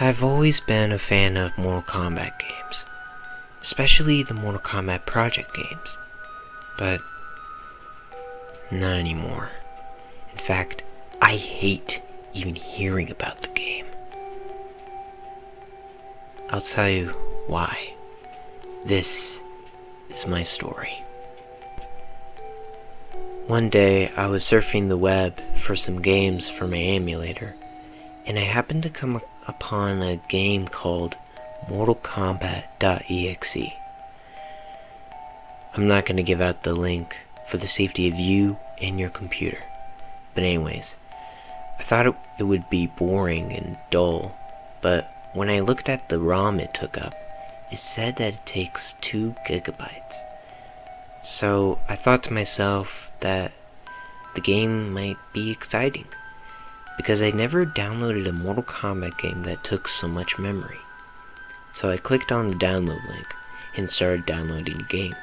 I've always been a fan of Mortal Kombat games, especially the Mortal Kombat Project games, but not anymore. In fact, I hate even hearing about the game. I'll tell you why. This is my story. One day, I was surfing the web for some games for my emulator, and I happened to come upon a game called MortalKombat.exe. I'm not going to give out the link for the safety of you and your computer. But anyways, I thought it would be boring and dull, but when I looked at the ROM it took up, it said that it takes 2 gigabytes. So I thought to myself that the game might be exciting, because I never downloaded a Mortal Kombat game that took so much memory. So I clicked on the download link and started downloading the game.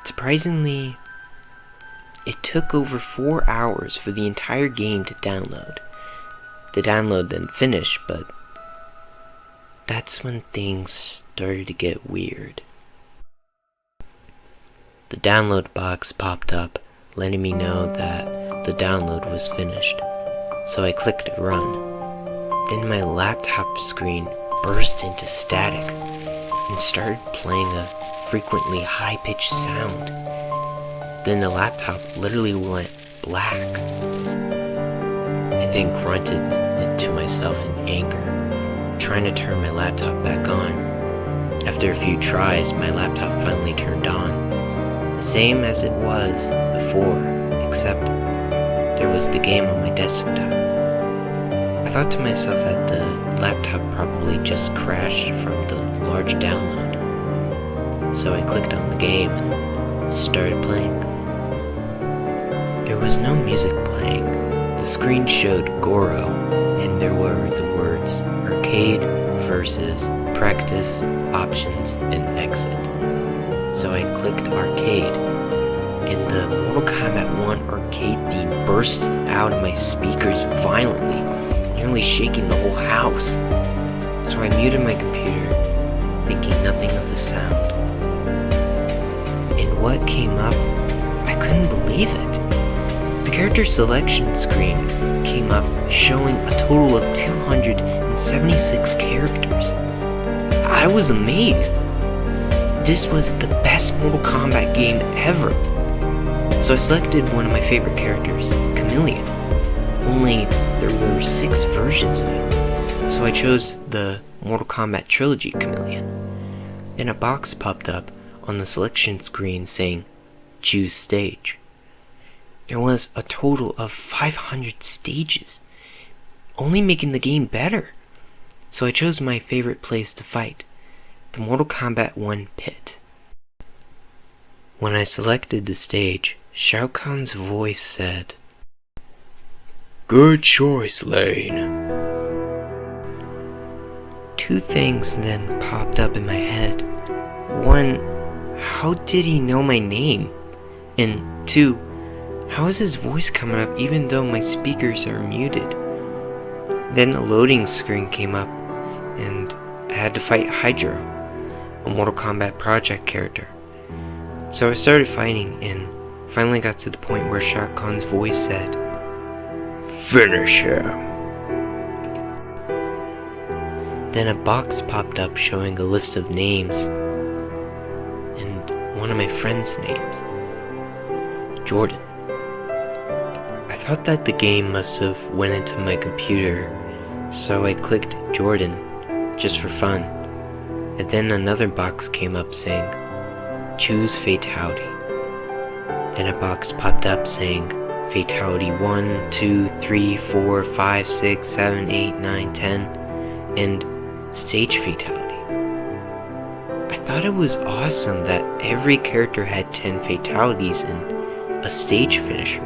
Surprisingly, it took over 4 hours for the entire game to download. The download then finished, but that's when things started to get weird. The download box popped up, letting me know that the download was finished. So I clicked run. Then my laptop screen burst into static and started playing a frequently high-pitched sound. Then the laptop literally went black. I then grunted to myself in anger, trying to turn my laptop back on. After a few tries, my laptop finally turned on, the same as it was before, except there was the game on my desktop. I thought to myself that the laptop probably just crashed from the large download. So I clicked on the game and started playing. There was no music playing. The screen showed Goro, and there were the words arcade versus practice, options, and exit. So I clicked arcade, and the Mortal Kombat 1 arcade theme burst out of my speakers violently, nearly shaking the whole house. So I muted my computer, thinking nothing of the sound. And what came up, I couldn't believe it. The character selection screen came up showing a total of 276 characters. I was amazed. This was the best Mortal Kombat game ever. So I selected one of my favorite characters, Chameleon. Only there were 6 versions of him, so I chose the Mortal Kombat Trilogy Chameleon. Then a box popped up on the selection screen saying, choose stage. There was a total of 500 stages, only making the game better. So I chose my favorite place to fight, the Mortal Kombat 1 pit. When I selected the stage, Shao Kahn's voice said, "Good choice, Lane." 2 things then popped up in my head. 1, how did he know my name? And 2, how is his voice coming up even though my speakers are muted? Then a loading screen came up, and I had to fight Hydra, a Mortal Kombat Project character. So I started fighting and finally got to the point where Shao Kahn's voice said, "Finish him." Then a box popped up showing a list of names, and one of my friends' names, Jordan. I thought that the game must have went into my computer, so I clicked Jordan just for fun. And then another box came up saying, choose fatality. Then a box popped up saying, fatality 1, 2, 3, 4, 5, 6, 7, 8, 9, 10, and stage fatality. I thought it was awesome that every character had 10 fatalities and a stage finisher.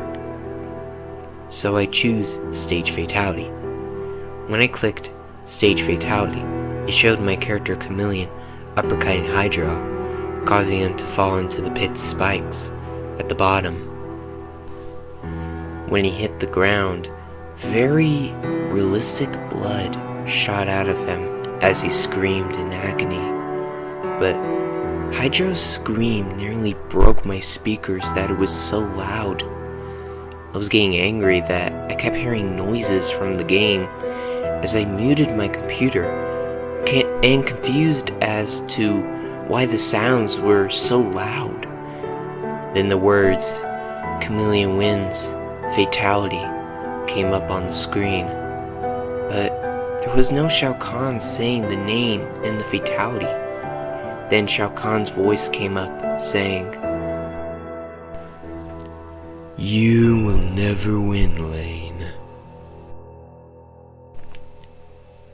So I choose stage fatality. When I clicked stage fatality, it showed my character Chameleon uppercutting Hydra, causing him to fall into the pit's spikes at the bottom. When he hit the ground, very realistic blood shot out of him as he screamed in agony. But Hydro's scream nearly broke my speakers that it was so loud. I was getting angry that I kept hearing noises from the game as I muted my computer, and confused as to why the sounds were so loud. Then the words, "Chameleon wins, fatality," came up on the screen. But there was no Shao Kahn saying the name and the fatality. Then Shao Kahn's voice came up saying, "You will never win, Lane."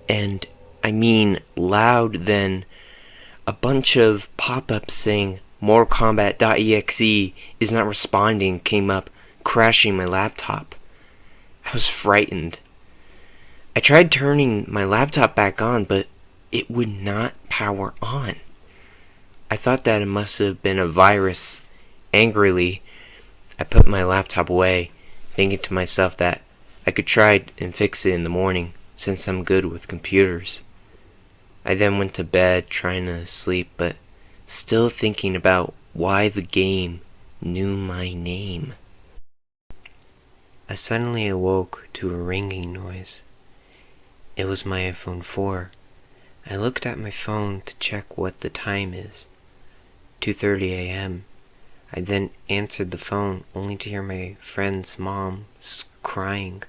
And I mean loud. Then a bunch of pop-ups saying MortalKombat.exe is not responding came up, crashing my laptop. I was frightened. I tried turning my laptop back on, but it would not power on. I thought that it must have been a virus. Angrily, I put my laptop away, thinking to myself that I could try and fix it in the morning, since I'm good with computers. I then went to bed trying to sleep, but still thinking about why the game knew my name. I suddenly awoke to a ringing noise. It was my iPhone 4. I looked at my phone to check what the time is. 2:30 a.m. I then answered the phone only to hear my friend's mom crying.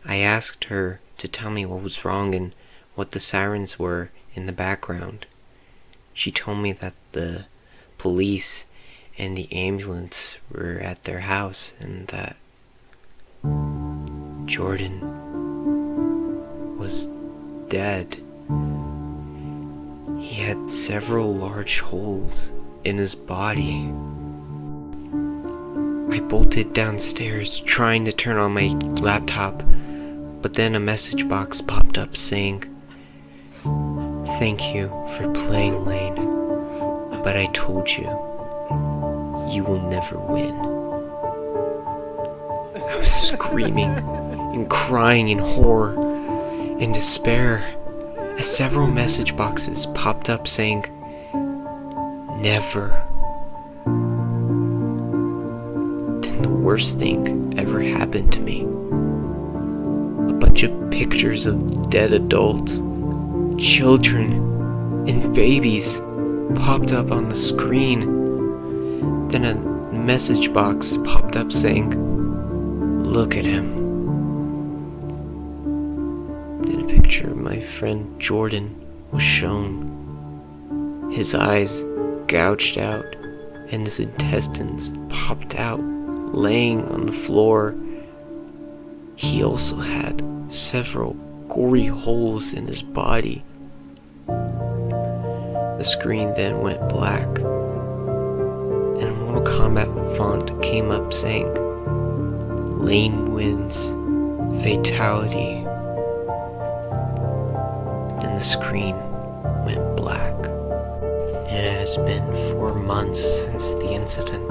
I asked her to tell me what was wrong and what the sirens were in the background. She told me that the police and the ambulance were at their house and that Jordan was dead. He had several large holes in his body. I bolted downstairs trying to turn on my laptop, but then a message box popped up saying, "Thank you for playing, Lane, but I told you, you will never win." I was screaming and crying in horror and despair as several message boxes popped up saying, "Never." Then the worst thing ever happened to me. A bunch of pictures of dead adults, children, and babies popped up on the screen. Then a message box popped up saying, "Look at him." Then a picture of my friend Jordan was shown. His eyes gouged out and his intestines popped out, laying on the floor. He also had several gory holes in his body. The screen then went black, and a Mortal Kombat font came up saying, "Lane wins, fatality." Then the screen went black. It has been 4 months since the incident,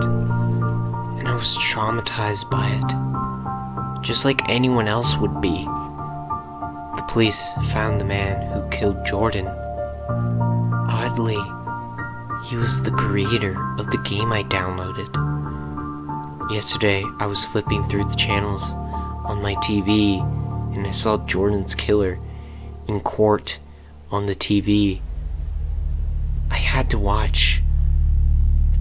and I was traumatized by it, just like anyone else would be. The police found the man who killed Jordan. Oddly, he was the creator of the game I downloaded. Yesterday, I was flipping through the channels on my TV, and I saw Jordan's killer in court on the TV. I had to watch.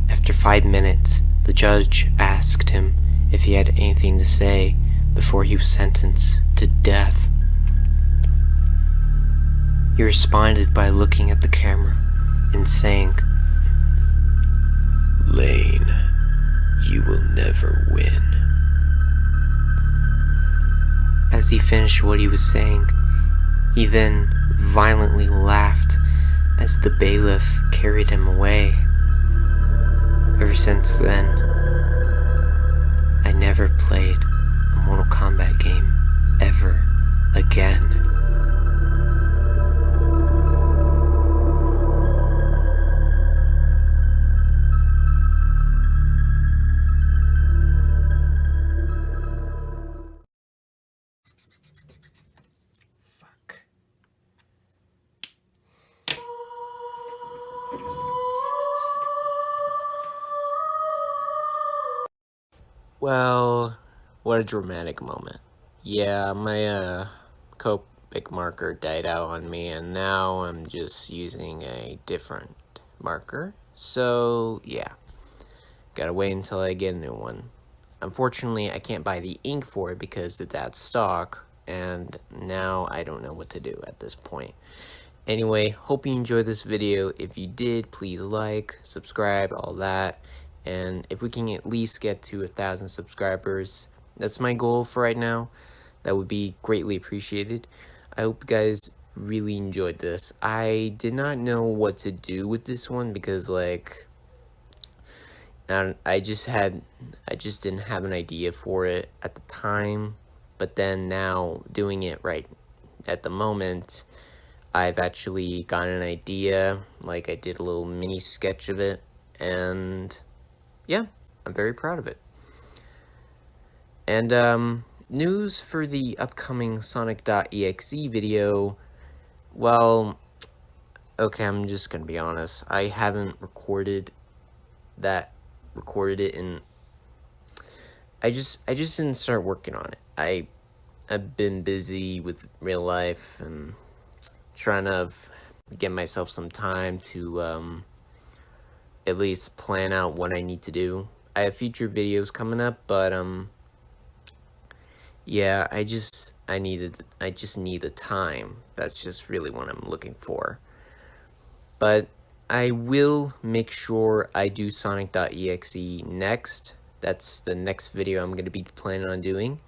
After 5 minutes, the judge asked him if he had anything to say before he was sentenced to death. He responded by looking at the camera and saying, "Lane, you will never win." As he finished what he was saying, he then violently laughed as the bailiff carried him away. Ever since then, I never played a Mortal Kombat game ever again. Fuck. Well, what a dramatic moment. Yeah, my Copic marker died out on me, and now I'm just using a different marker. So, yeah, gotta wait until I get a new one. Unfortunately, I can't buy the ink for it because it's out of stock, and now I don't know what to do at this point. Anyway, hope you enjoyed this video. If you did, please like, subscribe, all that. And if we can at least get to 1,000 subscribers, that's my goal for right now. That would be greatly appreciated. I hope you guys really enjoyed this. I did not know what to do with this one because, like, I just didn't have an idea for it at the time. But then now, doing it right at the moment, I've actually got an idea. Like, I did a little mini sketch of it, and yeah, I'm very proud of it. And news for the upcoming Sonic.exe video. Well, okay, I'm just gonna be honest. I haven't recorded it, and I just didn't start working on it. I've been busy with real life and trying to get myself some time to at least plan out what I need to do. I have future videos coming up, but yeah, I just need the time. That's just really what I'm looking for. But I will make sure I do Sonic.exe next. That's the next video I'm going to be planning on doing.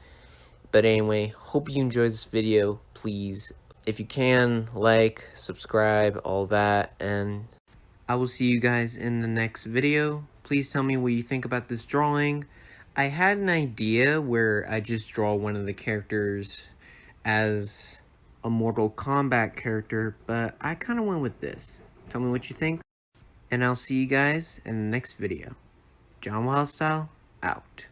But anyway, hope you enjoyed this video. Please, if you can, like, subscribe, all that, and I will see you guys in the next video. Please tell me what you think about this drawing. I had an idea where I just draw one of the characters as a Mortal Kombat character, but I kind of went with this. Tell me what you think, and I'll see you guys in the next video. John Wildstyle, out.